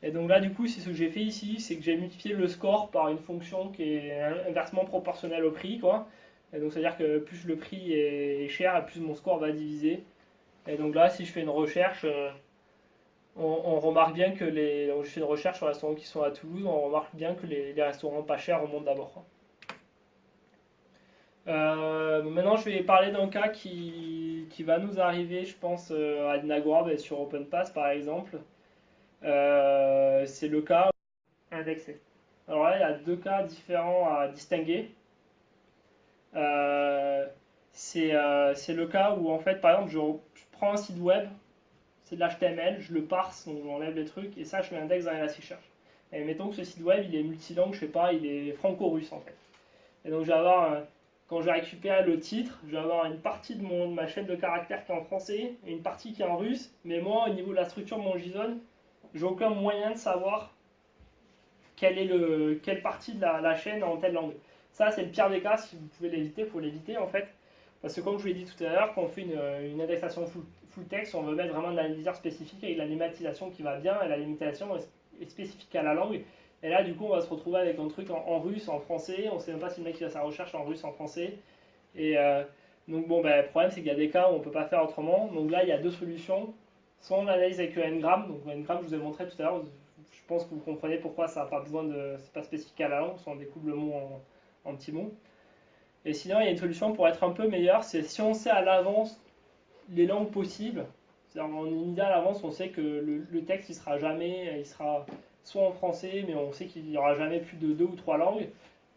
Et donc là, du coup, c'est ce que j'ai fait ici, c'est que j'ai multiplié le score par une fonction qui est inversement proportionnelle au prix, quoi. Et donc, c'est-à-dire que plus le prix est cher, plus mon score va diviser. Et donc là, si je fais une recherche, on remarque bien que donc je fais une recherche sur les restaurants qui sont à Toulouse, on remarque bien que les restaurants pas chers remontent d'abord. Maintenant, je vais parler d'un cas qui va nous arriver, je pense, à Dynagora, sur OpenPass par exemple. C'est le cas indexé. Alors là, il y a 2 cas différents à distinguer. C'est le cas où, en fait, par exemple, je prends un site web, c'est de l'HTML, je le parse, donc j'enlève les trucs, et ça, je l'indexe dans Elasticsearch. Et mettons que ce site web, il est multilangue, je sais pas, il est franco-russe, en fait. Et donc, je vais avoir, quand je vais récupérer le titre, je vais avoir une partie de ma chaîne de caractères qui est en français, et une partie qui est en russe, mais moi, au niveau de la structure de mon JSON, j'ai aucun moyen de savoir quelle partie de la chaîne en telle langue. Ça, c'est le pire des cas. Si vous pouvez l'éviter, il faut l'éviter en fait. Parce que comme je vous l'ai dit tout à l'heure, quand on fait une indexation full text, on veut mettre vraiment un analyseur spécifique avec la limitation qui va bien et la limitation est spécifique à la langue. Et là, du coup, on va se retrouver avec un truc en russe, en français. On ne sait même pas si le mec il a sa recherche en russe, en français. Et donc, bon, le problème, c'est qu'il y a des cas où on ne peut pas faire autrement. Donc là, il y a 2 solutions. Soit on analyse avec ngram. Donc ngram, je vous ai montré tout à l'heure. Je pense que vous comprenez pourquoi ça n'a pas besoin de. C'est pas spécifique à la langue, soit on découpe le mot en petits mots. Et sinon, il y a une solution pour être un peu meilleur, c'est si on sait à l'avance les langues possibles, c'est-à-dire en une idée à l'avance, on sait que le texte il sera soit en français, mais on sait qu'il n'y aura jamais plus de 2 ou 3 langues.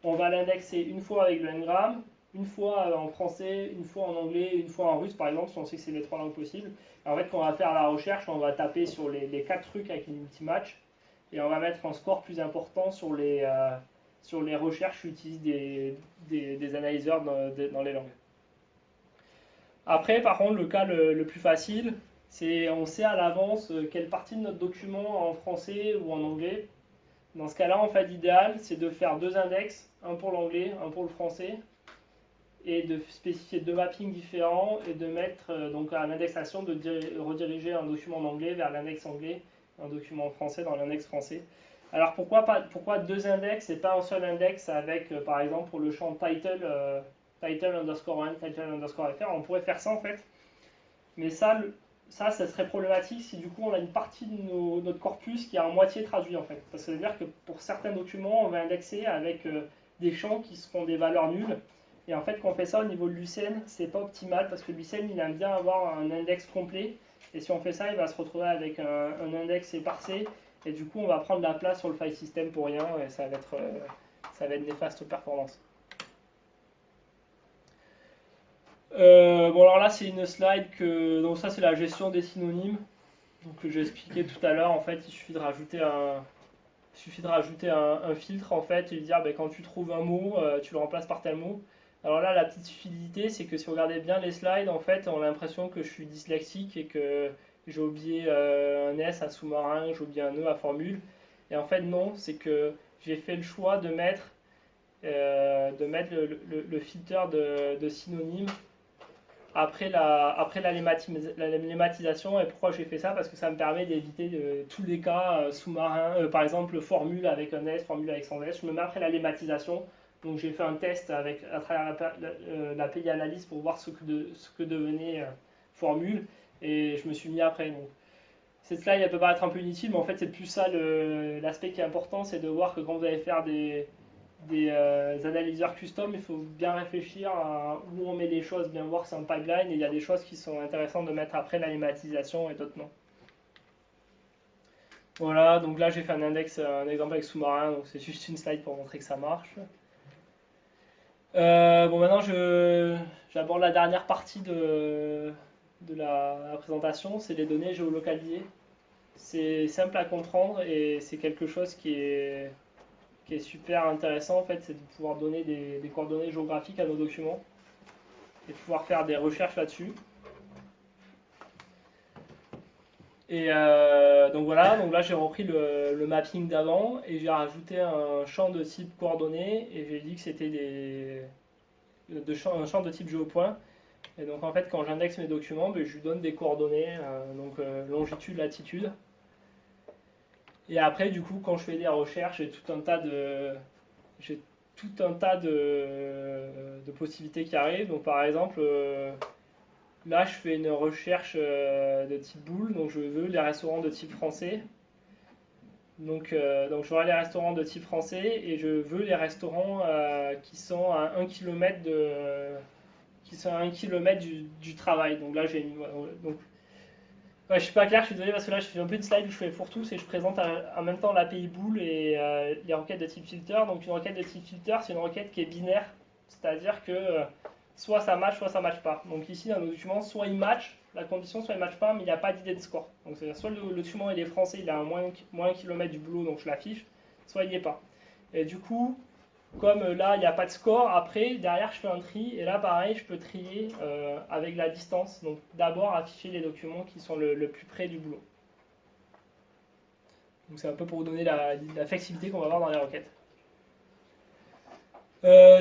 On va l'indexer une fois avec le ngram, une fois en français, une fois en anglais, une fois en russe par exemple, si on sait que c'est les 3 langues possibles. Et en fait, quand on va faire la recherche, on va taper sur les 4 trucs avec une multi-match et on va mettre un score plus important sur les recherches qui utilisent des analyseurs dans les langues. Après, par contre, le cas le plus facile, c'est on sait à l'avance quelle partie de notre document en français ou en anglais. Dans ce cas-là, en fait, l'idéal, c'est de faire 2 index, un pour l'anglais, un pour le français. et de spécifier deux mappings différents et de mettre donc à l'indexation de rediriger un document en anglais vers l'index anglais, un document en français dans l'index français. Alors pourquoi deux index et pas un seul index avec par exemple pour le champ title, title underscore 1, title underscore fr, on pourrait faire ça en fait. Mais ça serait problématique si du coup on a une partie de notre corpus qui est en moitié traduit en fait. Parce que ça veut dire que pour certains documents, on va indexer avec des champs qui seront des valeurs nulles. Et en fait, quand on fait ça au niveau de Lucene, c'est pas optimal parce que Lucene, il aime bien avoir un index complet. Et si on fait ça, il va se retrouver avec un index éparcé. Et du coup, on va prendre la place sur le file system pour rien et ça va être néfaste aux performances. Bon, alors là, c'est une slide que. Donc, ça, c'est la gestion des synonymes. Donc, que j'ai expliqué tout à l'heure. En fait, il suffit de rajouter un filtre en fait et lui dire quand tu trouves un mot, tu le remplaces par tel mot. Alors là, la petite subtilité, c'est que si vous regardez bien les slides, en fait, on a l'impression que je suis dyslexique et que j'ai oublié un S à sous-marin, j'ai oublié un E à formule. Et en fait, non, c'est que j'ai fait le choix de mettre le filtre de synonyme après la lématisation. Et pourquoi j'ai fait ça? Parce que ça me permet d'éviter tous les cas sous-marins, par exemple formule avec un S, formule avec sans S. Je me mets après la lématisation. Donc j'ai fait un test à travers l'API Analyse pour voir ce que devenait formule et je me suis mis après. Donc, cette slide elle peut paraître un peu inutile, mais en fait c'est plus ça l'aspect qui est important, c'est de voir que quand vous allez faire des analyseurs custom, il faut bien réfléchir à où on met les choses, bien voir que c'est un pipeline et il y a des choses qui sont intéressantes de mettre après la lématisation et d'autres non. Voilà, donc là j'ai fait un exemple avec sous-marin, donc c'est juste une slide pour montrer que ça marche. Bon, maintenant j'aborde la dernière partie de la présentation, c'est les données géolocalisées. C'est simple à comprendre et c'est quelque chose qui est super intéressant en fait, c'est de pouvoir donner des coordonnées géographiques à nos documents et de pouvoir faire des recherches là-dessus. Et donc voilà, donc là j'ai repris le mapping d'avant et j'ai rajouté un champ de type coordonnées et j'ai dit que c'était un champ de type géopoint. Et donc en fait quand j'indexe mes documents, je lui donne des coordonnées, donc longitude, latitude. Et après du coup quand je fais des recherches, j'ai tout un tas de possibilités qui arrivent. Donc par exemple là, je fais une recherche de type boule, donc je veux les restaurants de type français. Donc j'aurai les restaurants de type français et je veux les restaurants qui sont à 1 km du travail. Donc là, j'ai une. Donc, ouais, je suis pas clair, je suis désolé parce que là, je fais un peu de slide où je fais pour tous et je présente en même temps l'API boule et les requêtes de type filter. Donc une requête de type filter, c'est une requête qui est binaire, c'est-à-dire que soit ça match, soit ça match pas. Donc ici, dans nos documents, soit il match la condition, soit il match pas, mais il n'y a pas d'idée de score. Donc c'est-à-dire soit le document il est français, il a un moins 1 km du boulot, donc je l'affiche, soit il n'y est pas. Et du coup, comme là il n'y a pas de score, après derrière je fais un tri, et là pareil je peux trier avec la distance. Donc d'abord afficher les documents qui sont le plus près du boulot. Donc c'est un peu pour vous donner la flexibilité qu'on va avoir dans les requêtes.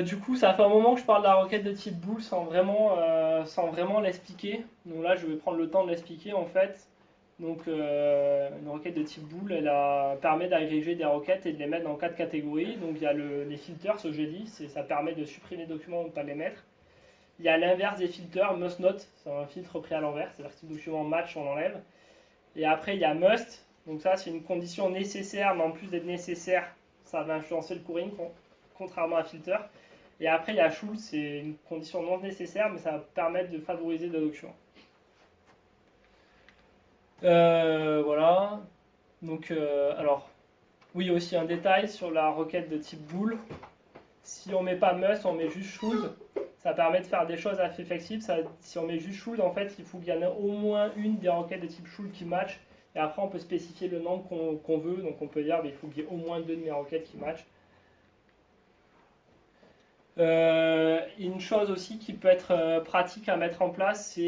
Du coup, ça fait un moment que je parle de la requête de type bool sans vraiment l'expliquer. Donc là, je vais prendre le temps de l'expliquer en fait. Donc, une requête de type bool, permet d'agréger des requêtes et de les mettre dans 4 catégories. Donc, il y a les filters, ce que j'ai dit, ça permet de supprimer les documents ou de ne pas les mettre. Il y a l'inverse des filters, must not, c'est un filtre pris à l'envers, c'est-à-dire que si le document match, on l'enlève. Et après, il y a must, donc ça, c'est une condition nécessaire, mais en plus d'être nécessaire, ça va influencer le scoring, contrairement à filter. Et après, il y a should, c'est une condition non nécessaire, mais ça va permettre de favoriser le document. Voilà. Donc, alors, oui, aussi un détail sur la requête de type bool. Si on met pas must, on met juste should. Ça permet de faire des choses assez flexibles. Si on met juste should, en fait, il faut qu'il y en ait au moins une des requêtes de type should qui match. Et après, on peut spécifier le nombre qu'on veut. Donc, on peut dire il faut qu'il y ait au moins 2 de mes requêtes qui matchent. Une chose aussi qui peut être pratique à mettre en place,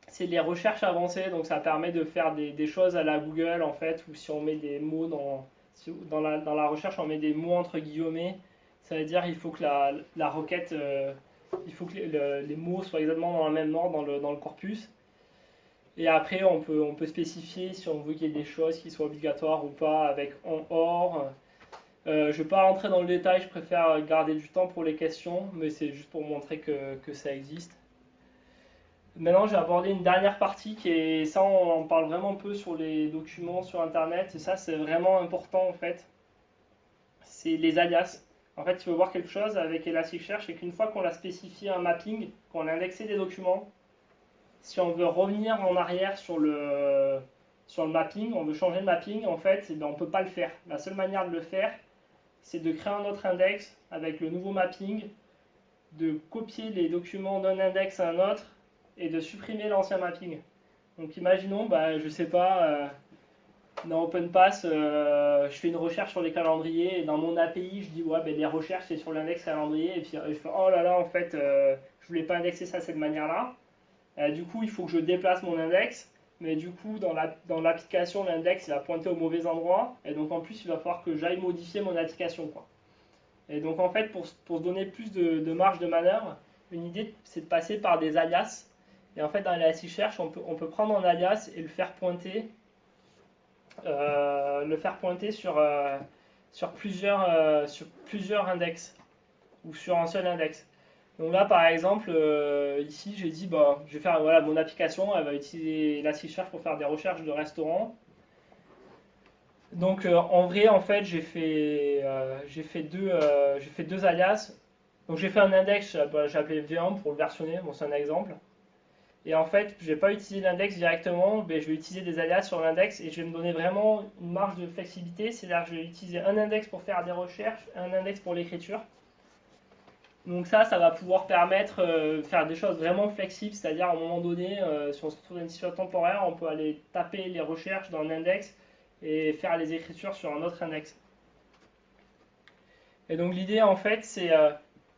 c'est les recherches avancées. Donc ça permet de faire des choses à la Google en fait, où si on met des mots dans la recherche, on met des mots entre guillemets, Ça veut dire il faut que la requête, il faut que les mots soient exactement dans le même ordre dans le corpus. Et après, on peut spécifier si on veut qu'il y ait des choses qui soient obligatoires ou pas avec en or. Je ne vais pas rentrer dans le détail, je préfère garder du temps pour les questions, mais c'est juste pour montrer que ça existe. Maintenant, j'ai abordé une dernière partie qui est, ça on en parle vraiment peu sur les documents sur Internet, et ça c'est vraiment important en fait, c'est les alias. En fait, il faut voir quelque chose avec Elasticsearch, c'est qu'une fois qu'on a spécifié un mapping, qu'on a indexé des documents, si on veut revenir en arrière sur le mapping, on veut changer le mapping, en fait, eh bien, on ne peut pas le faire. La seule manière de le faire, c'est de créer un autre index avec le nouveau mapping, de copier les documents d'un index à un autre et de supprimer l'ancien mapping. Donc imaginons, bah, je sais pas, dans OpenPass, je fais une recherche sur les calendriers et dans mon API, je dis ouais, ben, les recherches c'est sur l'index calendrier et puis je fais oh là là, en fait, je voulais pas indexer ça de cette manière-là. Du coup, il faut que je déplace mon index, mais du coup, dans l'application, l'index il va pointer au mauvais endroit et donc en plus, il va falloir que j'aille modifier mon application, quoi. Et donc en fait, pour se donner plus de marge de manœuvre, une idée c'est de passer par des alias. Et en fait, dans Elasticsearch, on peut prendre un alias et le faire pointer sur plusieurs index ou sur un seul index. Donc là, par exemple, ici, j'ai dit, bah, je vais faire voilà, mon application, elle va utiliser Elasticsearch pour faire des recherches de restaurants. Donc en vrai, en fait, j'ai fait deux alias. Donc j'ai fait un index, j'ai appelé V1 pour le versionner, bon c'est un exemple. Et en fait, je ne vais pas utiliser l'index directement, mais je vais utiliser des alias sur l'index et je vais me donner vraiment une marge de flexibilité. C'est-à-dire que je vais utiliser un index pour faire des recherches, un index pour l'écriture. Donc ça va pouvoir permettre de faire des choses vraiment flexibles, c'est-à-dire à un moment donné, si on se retrouve dans une situation temporaire, on peut aller taper les recherches dans un index et faire les écritures sur un autre index. Et donc l'idée en fait c'est,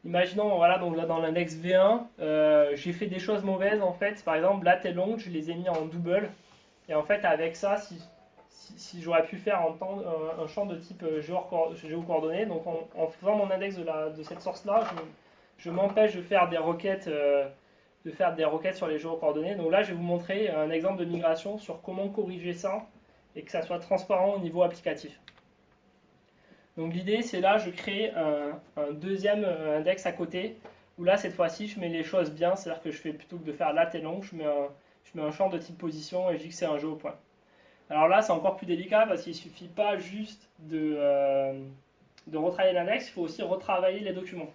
imaginons voilà donc là dans l'index V1, j'ai fait des choses mauvaises en fait, par exemple là tes longues je les ai mis en double, et en fait avec ça si j'aurais pu faire un champ de type géocoordonnées, donc en faisant mon index de cette source là, je m'empêche de faire des requêtes sur les géocoordonnées. Donc là je vais vous montrer un exemple de migration sur comment corriger ça et que ça soit transparent au niveau applicatif. Donc l'idée c'est là je crée un deuxième index à côté où là cette fois-ci je mets les choses bien, c'est-à-dire que je fais plutôt que de faire lat et long, je mets un champ de type position et je dis que c'est un géopoint. Alors là c'est encore plus délicat parce qu'il ne suffit pas juste de retravailler l'index, il faut aussi retravailler les documents.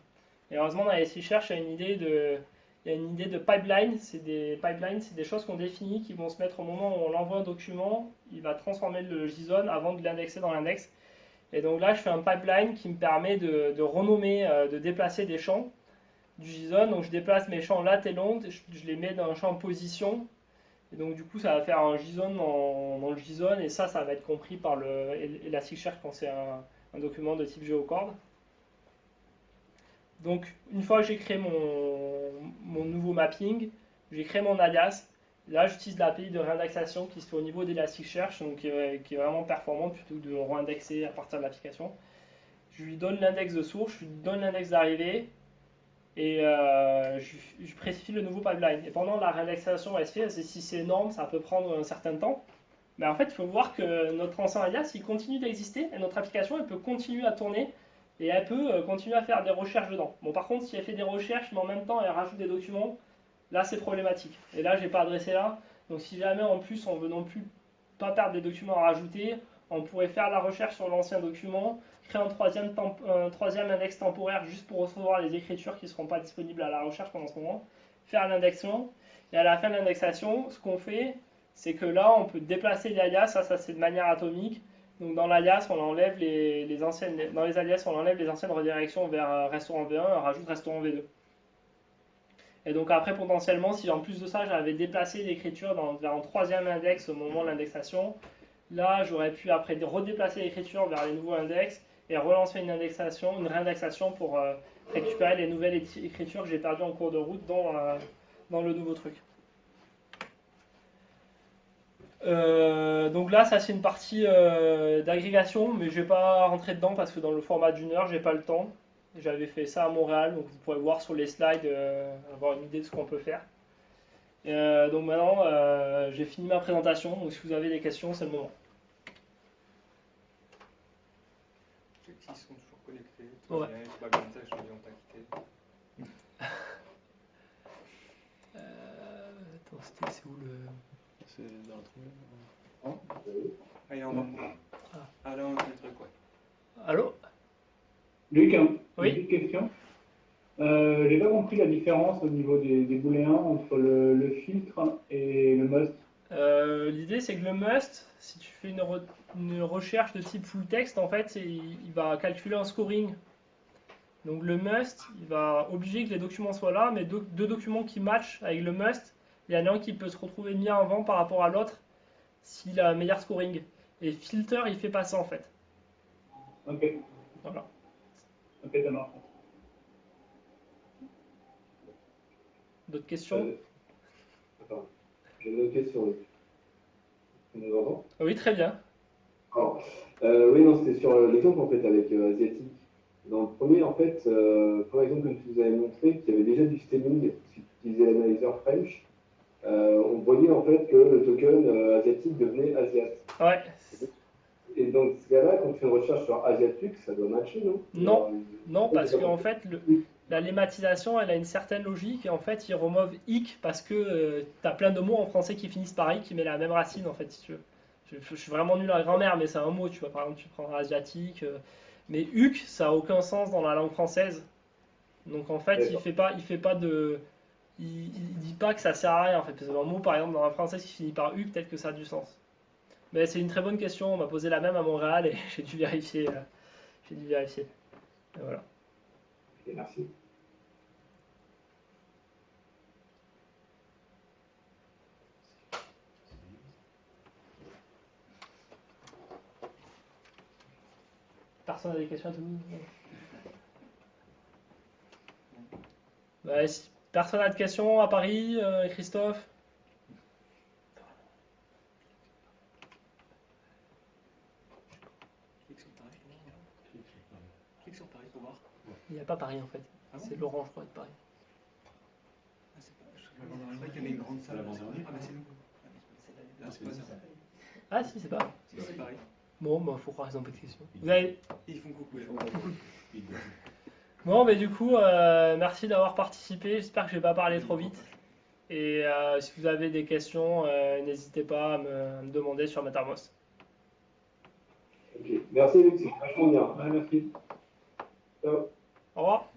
Et heureusement dans Elasticsearch il y a une idée de pipeline, c'est des choses qu'on définit qui vont se mettre au moment où on envoie un document, il va transformer le JSON avant de l'indexer dans l'index. Et donc là, je fais un pipeline qui me permet de renommer, de déplacer des champs du JSON. Donc je déplace mes champs lat et long, je les mets dans un champ position. Et donc du coup, ça va faire un JSON dans le JSON. Et ça va être compris par Elasticsearch quand c'est un document de type géocorde. Donc une fois que j'ai créé mon nouveau mapping, j'ai créé mon alias. Là, j'utilise l'API de réindexation qui se fait au niveau d'Elasticsearch, donc qui est vraiment performante plutôt que de réindexer à partir de l'application. Je lui donne l'index de source, je lui donne l'index d'arrivée et je précifie le nouveau pipeline. Et pendant la réindexation SQL, si c'est énorme, ça peut prendre un certain temps. Mais en fait, il faut voir que notre ancien alias, il continue d'exister et notre application, elle peut continuer à tourner et elle peut continuer à faire des recherches dedans. Bon, par contre, si elle fait des recherches, mais en même temps, elle rajoute des documents, là c'est problématique. Et là, je n'ai pas adressé là. Donc si jamais en plus on veut non plus pas perdre des documents à rajouter, on pourrait faire la recherche sur l'ancien document, créer un troisième index temporaire juste pour recevoir les écritures qui ne seront pas disponibles à la recherche pendant ce moment, faire l'indexation. Et à la fin de l'indexation, ce qu'on fait, c'est que là on peut déplacer l'alias, ça c'est de manière atomique. Donc dans l'alias, on enlève les anciennes, dans les alias, on enlève les anciennes redirections vers restaurant V1 et on rajoute restaurant V2. Et donc après, potentiellement, si en plus de ça, j'avais déplacé l'écriture vers un troisième index au moment de l'indexation, là, j'aurais pu après redéplacer l'écriture vers les nouveaux index et relancer une réindexation pour récupérer les nouvelles écritures que j'ai perdues en cours de route dans le nouveau truc. Donc là, ça c'est une partie d'agrégation, mais je ne vais pas rentrer dedans parce que dans le format d'une heure, j'ai pas le temps. J'avais fait ça à Montréal, donc vous pourrez voir sur les slides, avoir une idée de ce qu'on peut faire. Donc maintenant, j'ai fini ma présentation, donc si vous avez des questions, c'est le moment. Ils sont toujours connectés. Ouais. C'est pas comme ça, je dis on t'a quitté. Attends, c'est où le... C'est dans le truc. Ah, il est en bas. Ah, là, on a le truc, ouais. Allô? Luc, Oui. une petite question. J'ai pas compris la différence au niveau des booléens entre le filtre et le must. L'idée c'est que le must, si tu fais une recherche de type full text, en fait, il va calculer un scoring. Donc le must, il va obliger que les documents soient là, mais deux documents qui matchent avec le must, il y en a un qui peut se retrouver mis en avant par rapport à l'autre s'il a un meilleur scoring. Et filter, il fait pas ça en fait. Ok, Voilà. ok, ça marche. D'autres questions? Attends, j'ai une autre question, Luc. Tu nous entends? Oui, très bien. Alors, oui, non, c'était sur l'exemple en fait avec Asiatique. Dans le premier, en fait, pour exemple que tu nous avais montré qu'il y avait déjà du stemming, si tu utilisais l'analyseur French, on voyait en fait que le token asiatique devenait Asiat. Ouais. Et dans ce cas-là, quand tu fais une recherche sur Asiatique, ça doit matcher, non? Non, Alors, non, parce c'est pas qu'en fait, la lématisation, elle a une certaine logique, et en fait, il remove ic parce que tu as plein de mots en français qui finissent par ic, qui met la même racine, en fait, si tu veux. Je suis vraiment nul à la grammaire, mais c'est un mot, tu vois. Par exemple, tu prends asiatique, mais huc, ça a aucun sens dans la langue française. Donc en fait, il dit pas que ça sert à rien, en fait. Parce que un mot, par exemple, dans la française qui finit par huc, peut-être que ça a du sens. Mais c'est une très bonne question, on m'a posé la même à Montréal, et j'ai dû vérifier. Et voilà. Ok, merci. Personne n'a des questions à tout? Ouais, si personne n'a de questions à Paris, Christophe? Clique sur Paris pour voir. Il n'y a pas Paris en fait. Ah bon? C'est Laurent, je crois, de Paris. Ah, c'est pas. Je crois qu'il y avait une grande salle. Ah, bah c'est nous. Là, c'est pas ça. Ah si, c'est pas. Si, c'est Paris. Bon, bah faut croire qu'ils ont pas de questions. Vous avez... Ils font coucou. Bon, mais du coup, merci d'avoir participé. J'espère que je vais pas parler trop vite. Et si vous avez des questions, n'hésitez pas à me demander sur Mattermost. Ok, merci Luc, c'est vachement bien. Ouais, merci. Ciao. Au revoir.